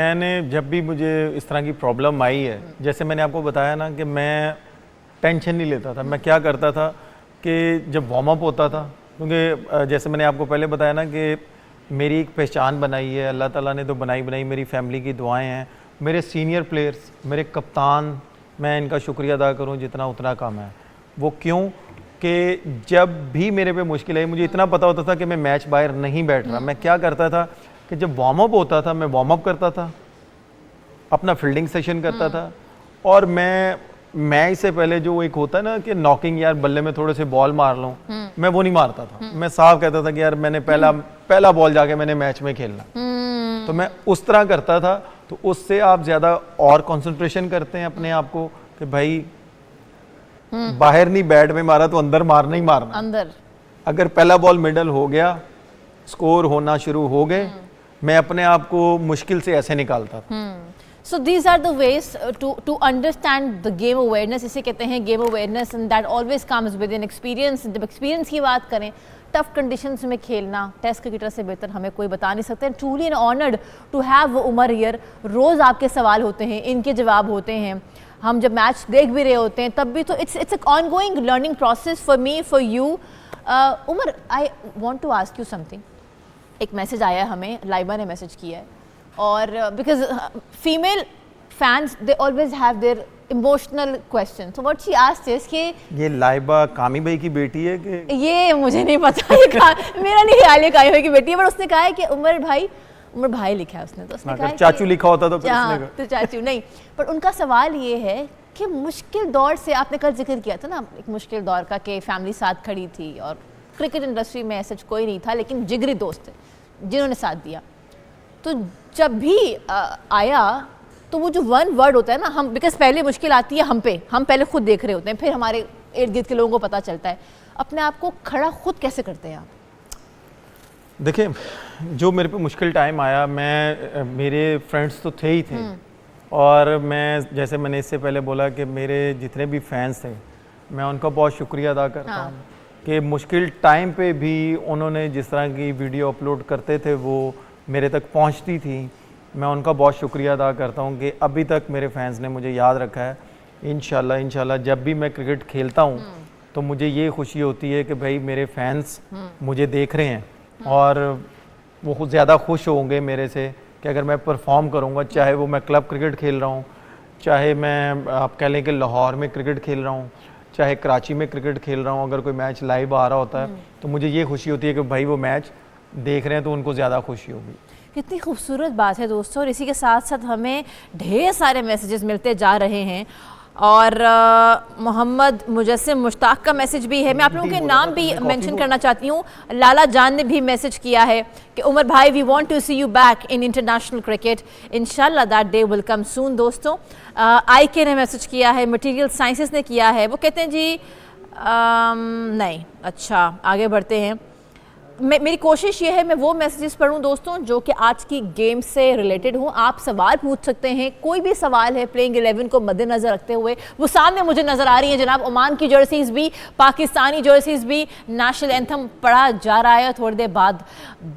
मैंने जब भी मुझे इस तरह की प्रॉब्लम आई है, जैसे मैंने आपको बताया ना कि मैं टेंशन नहीं लेता था। मैं क्या करता था कि जब वार्म अप होता था, क्योंकि जैसे मैंने आपको पहले बताया ना कि मेरी एक पहचान बनाई है, अल्लाह ताला ने तो बनाई, मेरी फैमिली की दुआएं हैं, मेरे सीनियर प्लेयर्स, मेरे कप्तान, मैं इनका शुक्रिया अदा करूं जितना उतना कम है। वो क्यों कि जब भी मेरे पे मुश्किल आई, मुझे इतना पता होता था कि मैं मैच बाहर नहीं बैठ रहा। मैं क्या करता था कि जब वार्म अप होता था, मैं वार्म अप करता था, अपना फील्डिंग सेशन करता था, और मैं मैच से पहले जो एक होता है ना कि नॉकिंग, यार बल्ले में थोड़े से बॉल मार लूं, मैं वो नहीं मारता था। मैं साफ कहता था कि यार मैंने पहला बॉल जाके मैंने मैच में खेलना। तो मैं उस तरह करता था। तो उससे आप ज्यादा और कंसंट्रेशन करते हैं अपने आप को कि भाई बाहर नहीं बैट में मारा तो अंदर मारना ही मारना। अंदर अगर पहला बॉल मिडल हो गया, स्कोर होना शुरू हो गए, मैं अपने आप को मुश्किल से ऐसे निकालता था। So these are the ways to understand the game awareness, इसे कहते हैं game awareness, and that always comes with an experience। जब एक्सपीरियंस की बात करें, टफ कंडीशंस में खेलना टेस्ट क्रिकेटर से बेहतर हमें कोई बता नहीं सकते। Truly an honoured to have Umar here. रोज़ आपके सवाल होते हैं, इनके जवाब होते हैं, हम जब मैच देख भी रहे होते हैं तब भी। तो it's a ongoing learning process for me, for you. Umar, I want to ask you something. एक मैसेज आया हमें, लाइबा ने मैसेज किया है, और because female fans they always have their emotional question. So what she asked is कि ये लाइबा कामी भाई की बेटी है कि ये मुझे नहीं पता, मेरा नहीं ख्याल है कामी भाई की बेटी है, पर उसने कहा है कि उमर भाई लिखा है उसने। तो उसने कहा चाचू लिखा होता तो फिर उसने तो चाचू नहीं। पर उनका सवाल ये है कि मुश्किल दौर से, आपने कल जिक्र किया था ना एक मुश्किल दौर का, कि फैमिली साथ खड़ी थी और क्रिकेट इंडस्ट्री में ऐसा कोई नहीं था, लेकिन जिगरी दोस्त थे जिन्होंने साथ दिया। तो जब भी आया तो वो जो वन वर्ड होता है ना, हम, बिकॉज पहले मुश्किल आती है हम पहले खुद देख रहे होते हैं, फिर हमारे इर्द गिर्द के लोगों को पता चलता है। अपने आप को खड़ा खुद कैसे करते हैं आप? देखिए, जो मेरे पे मुश्किल टाइम आया, मेरे फ्रेंड्स तो थे ही थे, और मैं, जैसे मैंने इससे पहले बोला कि मेरे जितने भी फैंस थे, मैं उनका बहुत शुक्रिया अदा करता हूँ कि मुश्किल टाइम पे भी उन्होंने जिस तरह की वीडियो अपलोड करते थे वो मेरे तक पहुँचती थी। मैं उनका बहुत शुक्रिया अदा करता हूँ कि अभी तक मेरे फैंस ने मुझे याद रखा है। इंशाल्लाह जब भी मैं क्रिकेट खेलता हूँ तो मुझे ये खुशी होती है कि भाई मेरे फैंस मुझे देख रहे हैं, और वो ज़्यादा खुश होंगे मेरे से कि अगर मैं परफॉर्म करूँगा, चाहे वो मैं क्लब क्रिकेट खेल रहा हूँ, चाहे मैं आप कह लें कि लाहौर में क्रिकेट खेल रहा हूँ, चाहे कराची में क्रिकेट खेल रहा हूँ। अगर कोई मैच लाइव आ रहा होता है तो मुझे ये खुशी होती है कि भाई वो मैच देख रहे हैं तो उनको ज़्यादा खुशी होगी। कितनी खूबसूरत बात है दोस्तों। और इसी के साथ साथ हमें ढेर सारे मैसेजेस मिलते जा रहे हैं, और मोहम्मद मुजस्सिम मुश्ताक का मैसेज भी है। मैं आप लोगों के नाम भी मेंशन करना चाहती हूँ। लाला जान ने भी मैसेज किया है कि उमर भाई, we want to see you back in international cricket, इंशाल्लाह that day will come soon. दोस्तों, आई के ने मैसेज किया है, मटेरियल साइंसेस ने किया है। वो कहते हैं जी नहीं, अच्छा आगे बढ़ते हैं। मेरी कोशिश ये है मैं वो मैसेजेस पढ़ूं दोस्तों जो कि आज की गेम से रिलेटेड हों। आप सवाल पूछ सकते हैं, कोई भी सवाल है प्लेइंग 11 को मद्देनज़र रखते हुए। वो सामने मुझे नज़र आ रही है जनाब, ओमान की जर्सीज़ भी, पाकिस्तानी जर्सीज़ भी। नेशनल एंथम पढ़ा जा रहा है, थोड़ी देर बाद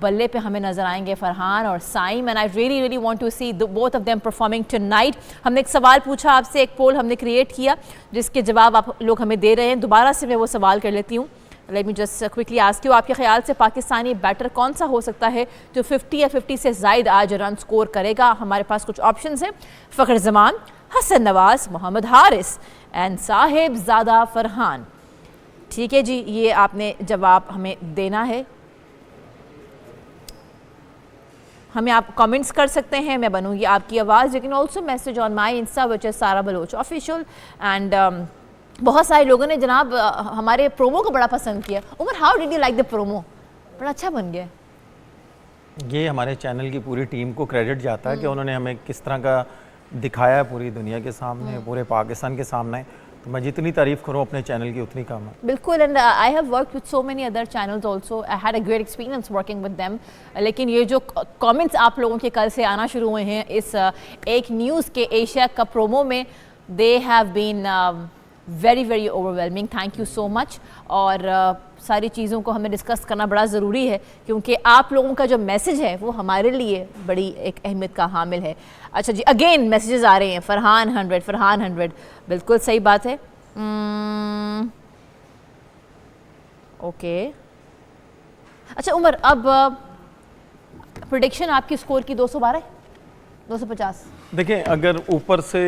बल्ले पे हमें नज़र आएंगे फरहान और Saim, and I really want to see both of them performing tonight. हमने एक सवाल पूछा आपसे, एक पोल हमने क्रिएट किया जिसके जवाब आप लोग हमें दे रहे हैं। दोबारा से मैं वो सवाल कर लेती हूँ। Let me just quickly ask you, आपके ख्याल से पाकिस्तानी बैटर कौन सा हो सकता है जो 50 या 50 से ज़ायद आज रन स्कोर करेगा? हमारे पास कुछ ऑप्शंस हैं, फ़खर जमान, हसन नवाज, मोहम्मद हारिस एंड साहिब ज़ादा फरहान। ठीक है जी, ये आपने जवाब हमें देना है। हमें आप कमेंट्स कर सकते हैं, मैं बनूंगी आपकी आवाज़। You can also message on my Insta which is सारा बलोच ऑफिशियल। एंड बहुत सारे लोगों ने जनाब हमारे प्रोमो को बड़ा पसंद किया। Umar, how did you like the promo? बड़ा अच्छा बन गया। ये हमारे चैनल की पूरी टीम को क्रेडिट जाता है कि उन्होंने हमें किस तरह का दिखाया है पूरी दुनिया के सामने, पूरे पाकिस्तान के सामने। तो मैं जितनी तारीफ करूँ अपने चैनल की उतनी कम है। बिल्कुल, and I have worked with so many other channels also, I had a great experience working with them. लेकिन ये जो कमेंट्स आप लोगों के कल से आना शुरू हुए हैं इस एक न्यूज़ के एशिया का प्रोमो में, they have been very overwhelming. Thank you so much. और सारी चीज़ों को हमें डिस्कस करना बड़ा ज़रूरी है, क्योंकि आप लोगों का जो मैसेज है वो हमारे लिए बड़ी एक अहमियत का हामिल है। अच्छा जी, अगेन मैसेजेस आ रहे हैं, फरहान 100, बिल्कुल सही बात है। ओके, अच्छा उमर, अब प्रेडिक्शन आपकी स्कोर की 212 250? देखिए, अगर ऊपर से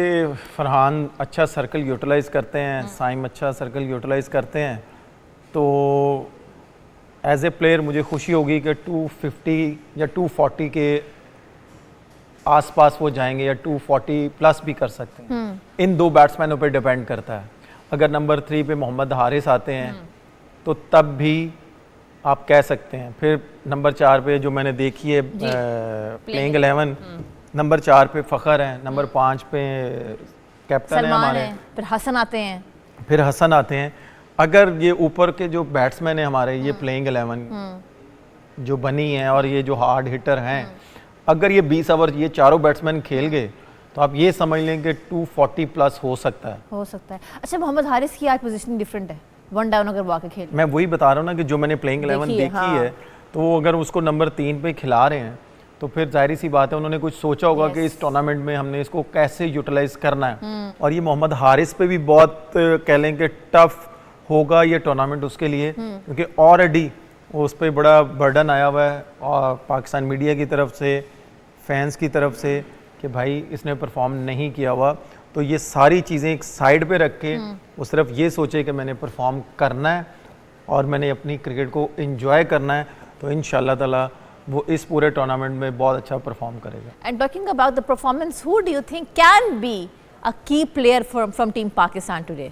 फरहान अच्छा सर्कल यूटिलाइज़ करते हैं, साइम अच्छा सर्कल यूटिलाइज़ करते हैं, तो एज ए प्लेयर मुझे खुशी होगी कि 250 या 240 के आसपास वो जाएंगे, या 240 प्लस भी कर सकते हैं। इन दो बैट्समैनों पे डिपेंड करता है। अगर नंबर 3 पे मोहम्मद हारिस आते हैं तो तब भी आप कह सकते हैं। फिर नंबर 4 पे जो मैंने देखी है प्लेइंग 11, नंबर 4 पे फ़खर है, नंबर 5 पे कैप्टन है हमारे, फिर हसन आते हैं। अगर ये ऊपर के जो बैट्समैन है हमारे, ये प्लेइंग 11 जो बनी है और ये जो हार्ड हिटर हैं, अगर ये 20 ओवर ये चारों बैट्समैन खेल गए तो आप ये समझ लें कि 240 प्लस हो सकता है। अच्छा, मोहम्मद हारिस की आज पोजीशन डिफरेंट है, 1 डाउन अगर वाकई खेल, मैं वही बता रहा हूँ ना कि जो मैंने प्लेइंग 11 देखी है, तो वो अगर उसको नंबर 3 पे खिला रहे हैं तो फिर जाहिर सी बात है उन्होंने कुछ सोचा होगा कि इस टूर्नामेंट में हमने इसको कैसे यूटिलाइज करना है। और ये मोहम्मद हारिस पे भी बहुत कह लें कि टफ होगा ये टूर्नामेंट उसके लिए, क्योंकि ऑलरेडी उस पर बड़ा बर्डन आया हुआ है और पाकिस्तान मीडिया की तरफ से, फैंस की तरफ से, कि भाई इसने परफॉर्म नहीं किया हुआ। तो ये सारी चीज़ें एक साइड पे रख के वो सिर्फ ये सोचे कि मैंने परफॉर्म करना है और मैंने अपनी क्रिकेट को एंजॉय करना है, तो इंशाल्लाह ताला वो इस पूरे टूर्नामेंट में बहुत अच्छा परफॉर्म करेगा। And talking about the performance, who do you think can be a key player from team Pakistan today?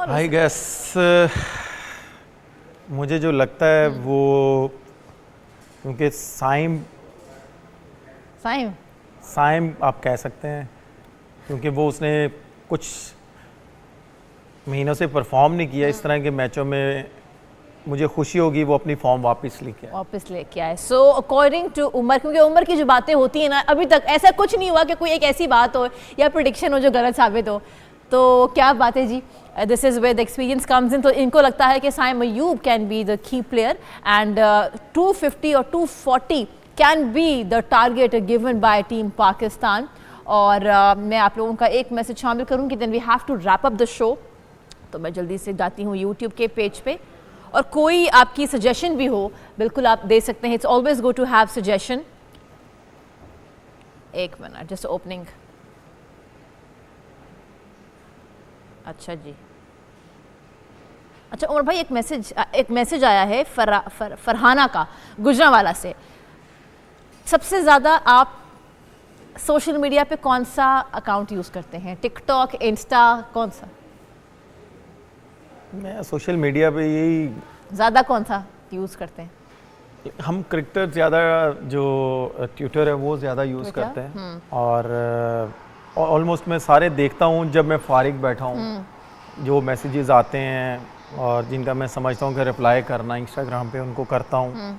I guess मुझे जो लगता है वो, क्योंकि साइम आप कह सकते हैं, क्योंकि वो उसने कुछ महीनों से परफॉर्म नहीं किया इस तरह के मैचों में। मुझे खुशी होगी वो अपनी फॉर्म वापस लेके आए। सो अकॉर्डिंग टू उमर, क्योंकि उमर की जो बातें होती हैं ना, अभी तक ऐसा कुछ नहीं हुआ कि कोई एक ऐसी बात हो या प्रेडिक्शन हो जो गलत साबित हो। तो क्या बात है जी, this is where the experience comes in. तो इनको लगता है कि Saim Ayub can be the key player and 250 और 240 can be the target given by team Pakistan. और मैं आप लोगों का एक मैसेज शामिल करूँगी, then we have to wrap up the show. तो मैं जल्दी से जाती हूँ यूट्यूब के पेज पे, और कोई आपकी सजेशन भी हो बिल्कुल आप दे सकते हैं। It's always go to have suggestion. एक मिनट, जस्ट ओपनिंग। अच्छा जी, अच्छा उमर भाई, एक मैसेज आया है फरहाना का गुजरांवाला से। सबसे ज़्यादा आप सोशल मीडिया पे कौन सा अकाउंट यूज़ करते हैं? टिकटॉक, इंस्टा, कौन सा? मैं सोशल मीडिया पे यही ज़्यादा कौन सा यूज़ करते हैं? हम क्रिकेटर ज़्यादा, जो ट्विटर है वो ज़्यादा यूज़ करते हैं, और ऑलमोस्ट मैं सारे देखता हूँ जब मैं फारिग बैठा हूँ। जो मैसेजेस आते हैं और जिनका मैं समझता हूँ कि रिप्लाई करना इंस्टाग्राम पे, उनको करता हूँ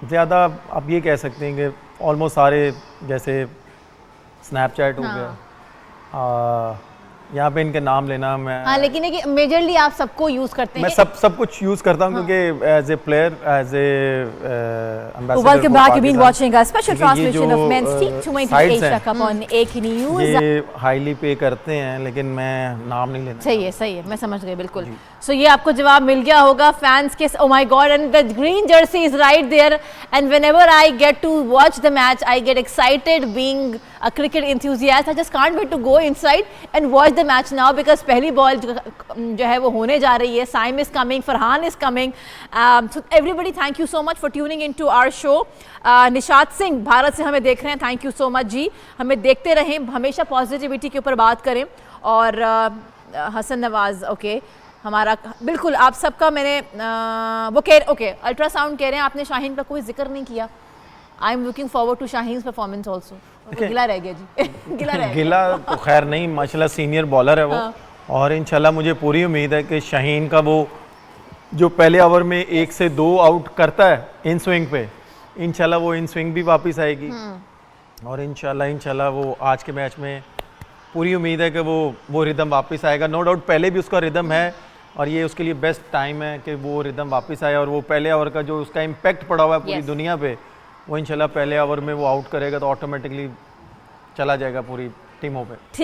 ज़्यादा। आप ये कह सकते हैं कि ऑलमोस्ट सारे, जैसे स्नैपचैट हो गया, यहाँ पे इनके नाम लेना मैं, हाँ, लेकिन है कि मेजरली आप सबको यूज करते हैं। मैं सब कुछ यूज करता हूँ, क्योंकि as a player, as a ambassador, welcome back, you been watching a special transmission of men's T20 Asia cup on एक न्यूज़। ये हाईली पे करते हैं, लेकिन मैं नाम नहीं लेना। सही है, मैं समझ गई बिल्कुल। सो ये आपको जवाब मिल गया होगा फैंस के। Oh my god, and the green jersey is right there, and whenever I get to watch the match I get excited being a cricket enthusiast. I just can't wait to go inside and watch the match now, because पहली ball जो है वो होने जा रही है। Saim is coming, Farhan is coming. So everybody, thank you so much for tuning in to our show. Nishat Singh Bharat से हमें देख रहे हैं, थैंक यू सो मच जी। हमें देखते रहें, हमेशा पॉजिटिविटी के ऊपर बात करें। और हसन नवाज, ओके, हमारा बिल्कुल आप सबका मैंने वो ओके, अल्ट्रासाउंड कह रहे हैं, आपने शाहीन का कोई जिक्र नहीं किया। I am looking forward to Shaheen performance also. गिला रह गया जी। गिला तो खैर नहीं, माशाल्लाह सीनियर बॉलर है वो। और इंशाल्लाह मुझे पूरी उम्मीद है कि शाहीन का वो जो पहले ओवर में 1 से 2 आउट करता है इन स्विंग पे, इंशाल्लाह वो इन स्विंग भी वापस आएगी। और इंशाल्लाह वो आज के मैच में पूरी उम्मीद है कि वो रिदम वापस आएगा। नो डाउट पहले भी उसका रिदम है और ये उसके लिए बेस्ट टाइम है कि वो रिदम वापस आए और वो पहले ओवर का जो उसका इम्पैक्ट पड़ा हुआ है पूरी Yes. दुनिया पे, वो इंशाल्लाह पहले ओवर में वो आउट करेगा तो ऑटोमेटिकली चला जाएगा पूरी टीमों पे। ठीक